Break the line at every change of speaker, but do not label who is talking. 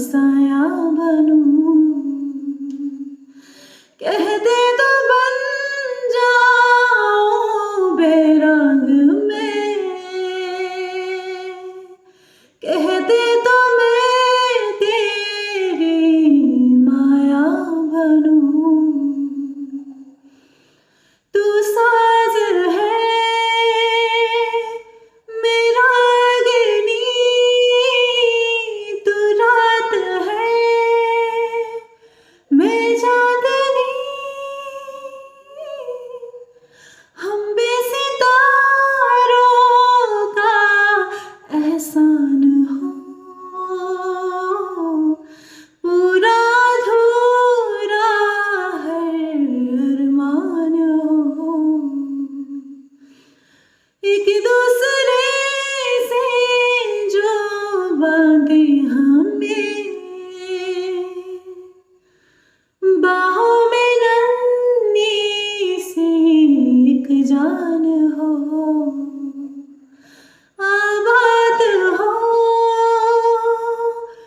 साया बनूं। कह दे तो बन जाऊं बेरंग में, कह दे तो मैं तेरी माया बनूं। तू साज है मेरा अग्नि, तू रात है मैं चांदनी, हम बेसितारों का एहसान हो, पूरा अधूरा है अरमान हो। एक दूसरे से जो बांधे हमें, बाहों में नन्ही सी एक जान हो।